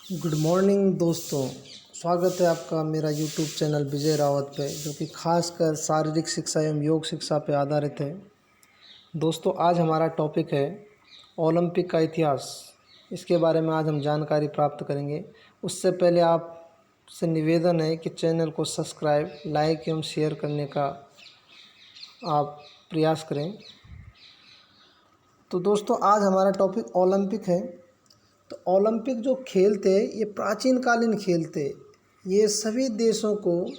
Good morning दोस्तों। स्वागत है आपका मेरा यूट्यूब चैनल विजय रावत पे, जो कि खासकर शारीरिक शिक्षा एवं योग शिक्षा पे आधारित है। दोस्तों, आज हमारा टॉपिक है ओलंपिक का इतिहास। इसके बारे में आज हम जानकारी प्राप्त करेंगे। उससे पहले आपसे निवेदन है कि चैनल को सब्सक्राइब, लाइक एवं शेयर करने का आप प्रयास करें। तो दोस्तों, आज हमारा टॉपिक ओलंपिक है। तो ओलंपिक जो खेल थे, ये प्राचीन कालीन खेल थे। ये सभी देशों को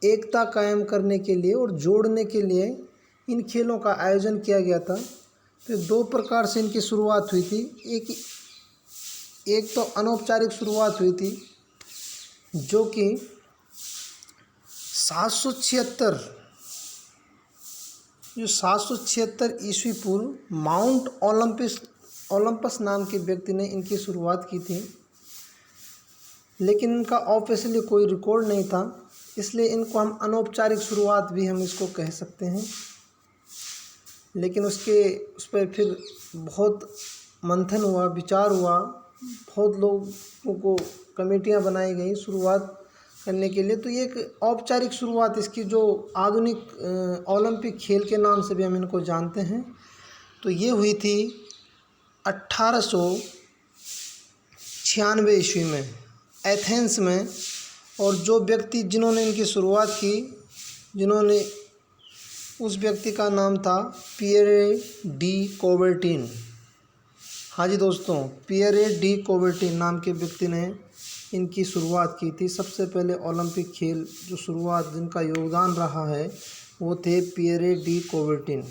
एकता कायम करने के लिए और जोड़ने के लिए इन खेलों का आयोजन किया गया था। तो दो प्रकार से इनकी शुरुआत हुई थी। एक तो अनौपचारिक शुरुआत हुई थी, जो कि 776 ईस्वी पूर्व माउंट ओलंपस नाम के व्यक्ति ने इनकी शुरुआत की थी। लेकिन इनका ऑफिशियली कोई रिकॉर्ड नहीं था, इसलिए इनको हम अनौपचारिक शुरुआत भी हम इसको कह सकते हैं। लेकिन उस पर फिर बहुत मंथन हुआ, विचार हुआ, बहुत लोगों को कमेटियां बनाई गई शुरुआत करने के लिए। तो ये एक औपचारिक शुरुआत इसकी, जो आधुनिक ओलंपिक खेल के नाम से भी हम इनको जानते हैं, तो ये हुई थी 1896 ईस्वी में एथेंस में। और जो व्यक्ति जिन्होंने इनकी शुरुआत की, उस व्यक्ति का नाम था पियरे डी कोबर्टिन। हाँ जी दोस्तों, पियरे डी कोबर्टिन नाम के व्यक्ति ने इनकी शुरुआत की थी। सबसे पहले ओलंपिक खेल जो शुरुआत जिनका योगदान रहा है, वो थे पियरे डी कोबर्टिन।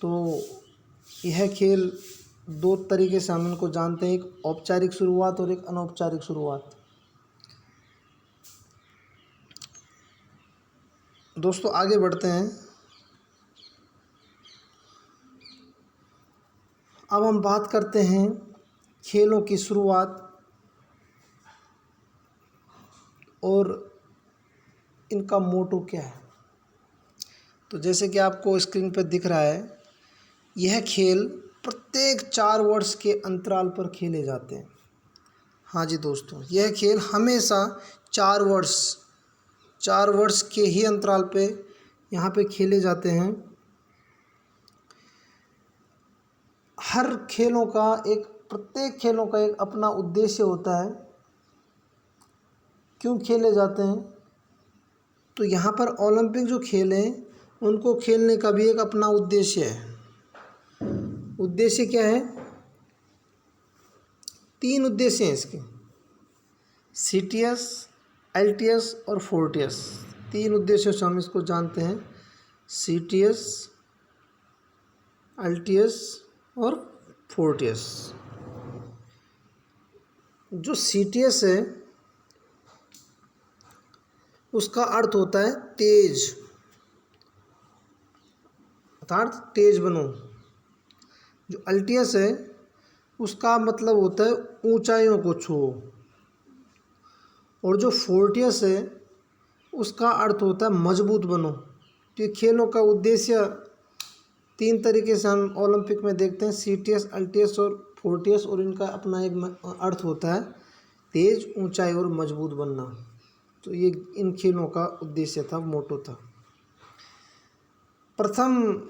तो यह खेल दो तरीके से हम इनको जानते हैं, एक औपचारिक शुरुआत और एक अनौपचारिक शुरुआत। दोस्तों, आगे बढ़ते हैं। अब हम बात करते हैं खेलों की शुरुआत और इनका मोटो क्या है। तो जैसे कि आपको स्क्रीन पर दिख रहा है, यह खेल प्रत्येक 4 वर्ष के अंतराल पर खेले जाते हैं। हाँ जी दोस्तों, यह खेल हमेशा 4 वर्ष के ही अंतराल पे यहाँ पे खेले जाते हैं। प्रत्येक खेलों का एक अपना उद्देश्य होता है, क्यों खेले जाते हैं। तो यहाँ पर ओलंपिक जो खेल हैं, उनको खेलने का भी एक अपना उद्देश्य है। उद्देश्य क्या है? 3 उद्देश्य हैं इसके, सीटीएस, एलटीएस और फोर्टियस। 3 उद्देश्यों से हम इसको जानते हैं, सीटीएस, एलटीएस और फोर्टियस। जो सीटीएस है, उसका अर्थ होता है तेज, अर्थात तेज बनो। जो एलटीएस है, उसका मतलब होता है ऊंचाइयों को छुओ। और जो फोर्टियस है, उसका अर्थ होता है मजबूत बनो। तो ये खेलों का उद्देश्य 3 तरीके से हम ओलंपिक में देखते हैं, सीटीएस, एलटीएस और फोर्टियस। और इनका अपना एक अर्थ होता है तेज, ऊंचाई और मजबूत बनना। तो ये इन खेलों का उद्देश्य था, मोटो था। प्रथम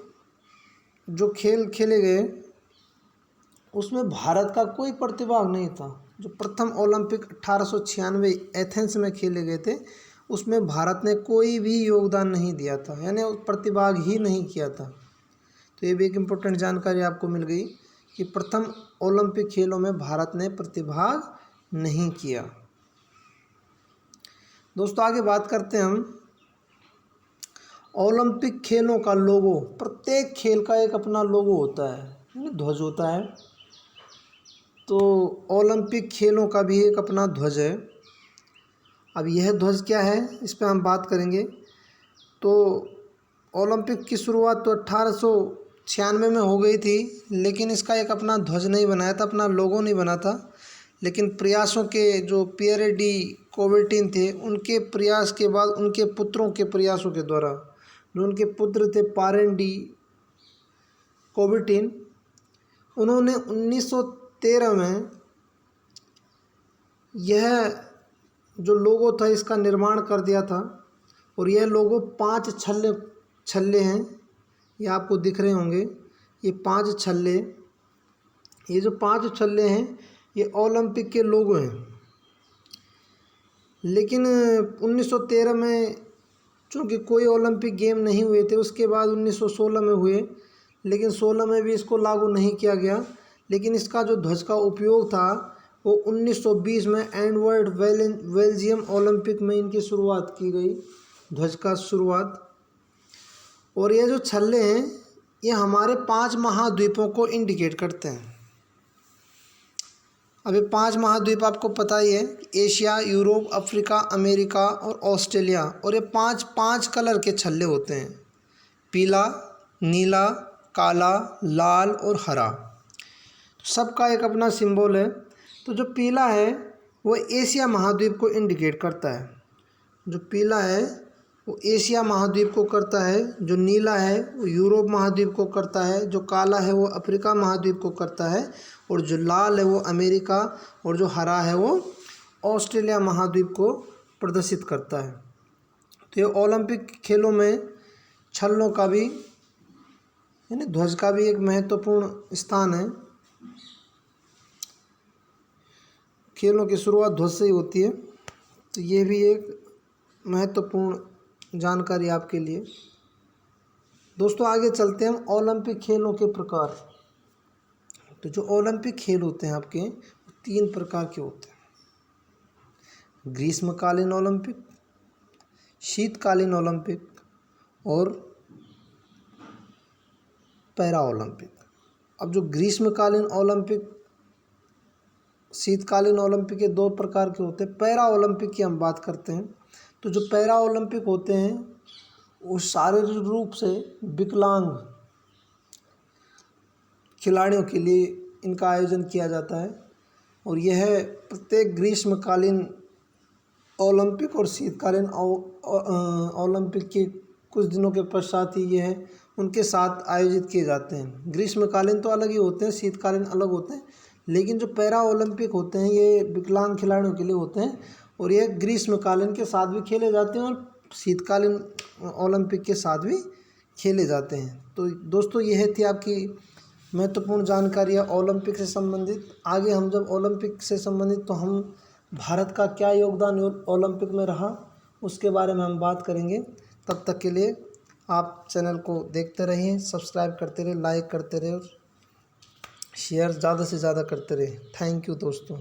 जो खेल खेले गए, उसमें भारत का कोई प्रतिभाग नहीं था। जो प्रथम ओलंपिक 1896 एथेंस में खेले गए थे, उसमें भारत ने कोई भी योगदान नहीं दिया था, यानी प्रतिभाग ही नहीं किया था। तो ये भी एक इम्पोर्टेंट जानकारी आपको मिल गई कि प्रथम ओलंपिक खेलों में भारत ने प्रतिभाग नहीं किया। दोस्तों, आगे बात करते हैं हम ओलंपिक खेलों का लोगो। प्रत्येक खेल का एक अपना लोगो होता है, ध्वज होता है। तो ओलंपिक खेलों का भी एक अपना ध्वज है। अब यह ध्वज क्या है, इस पर हम बात करेंगे। तो ओलंपिक की शुरुआत तो 1896 में हो गई थी, लेकिन इसका एक अपना ध्वज नहीं बनाया था, अपना लोगो नहीं बना था। लेकिन प्रयासों के, जो पियरे डी कोबर्टिन थे, उनके प्रयास के बाद, उनके पुत्रों के प्रयासों के द्वारा, जो उनके पुत्र थे पारेन डी कोबर्टिन, उन्होंने 1913 में यह जो लोगो था इसका निर्माण कर दिया था। और यह लोगो 5 छल्ले हैं, ये आपको दिख रहे होंगे। ये 5 छल्ले, ये जो 5 छल्ले हैं ये ओलंपिक के लोगो हैं। लेकिन 1913 में चूँकि कोई ओलंपिक गेम नहीं हुए थे, उसके बाद 1916 में हुए, लेकिन 16 में भी इसको लागू नहीं किया गया। लेकिन इसका जो ध्वज का उपयोग था वो 1920 में एंडवर्ड बेल्जियम ओलंपिक में इनकी शुरुआत की गई, ध्वज का शुरुआत। और ये जो छल्ले हैं ये हमारे 5 महाद्वीपों को इंडिकेट करते हैं। अभी 5 महाद्वीप आपको पता ही है, एशिया, यूरोप, अफ्रीका, अमेरिका और ऑस्ट्रेलिया। और ये 5 कलर के छल्ले होते हैं, पीला, नीला, काला, लाल और हरा। सबका एक अपना सिंबल है। तो जो पीला है वो एशिया महाद्वीप को इंडिकेट करता है। जो पीला है वो एशिया महाद्वीप को करता है, जो नीला है वो यूरोप महाद्वीप को करता है, जो काला है वो अफ्रीका महाद्वीप को करता है, और जो लाल है वो अमेरिका, और जो हरा है वो ऑस्ट्रेलिया महाद्वीप को प्रदर्शित करता है। तो ये ओलंपिक खेलों में छल्लों का भी यानी ध्वज का भी एक महत्वपूर्ण स्थान है। खेलों की शुरुआत ध्वज से ही होती है, तो ये भी एक महत्वपूर्ण जानकारी आपके लिए। दोस्तों आगे चलते हैं हम ओलंपिक खेलों के प्रकार। तो जो ओलंपिक खेल होते हैं आपके 3 प्रकार के होते हैं: ग्रीष्मकालीन ओलंपिक, शीतकालीन ओलंपिक और पैरा ओलंपिक। अब जो ग्रीष्मकालीन ओलंपिक, शीतकालीन ओलंपिक के 2 प्रकार के होते हैं। पैरा ओलंपिक की हम बात करते हैं। तो जो पैरा ओलंपिक होते हैं वो शारीरिक रूप से विकलांग खिलाड़ियों के लिए इनका आयोजन किया जाता है। और यह प्रत्येक ग्रीष्मकालीन ओलंपिक और शीतकालीन ओलंपिक के कुछ दिनों के पश्चात ही यह उनके साथ आयोजित किए जाते हैं। ग्रीष्मकालीन तो अलग ही होते हैं, शीतकालीन अलग होते हैं, लेकिन जो पैरा ओलंपिक होते हैं ये विकलांग खिलाड़ियों के लिए होते हैं। और ये ग्रीष्मकालीन के साथ भी खेले जाते हैं और शीतकालीन ओलंपिक के साथ भी खेले जाते हैं। तो दोस्तों यह थी आपकी महत्वपूर्ण जानकारी है ओलंपिक से संबंधित। आगे हम जब ओलंपिक से संबंधित तो हम भारत का क्या योगदान ओलंपिक में रहा उसके बारे में हम बात करेंगे। तब तक के लिए आप चैनल को देखते रहिए, सब्सक्राइब करते रहिए, लाइक करते रहिए और शेयर ज़्यादा से ज़्यादा करते रहिए। थैंक यू दोस्तों।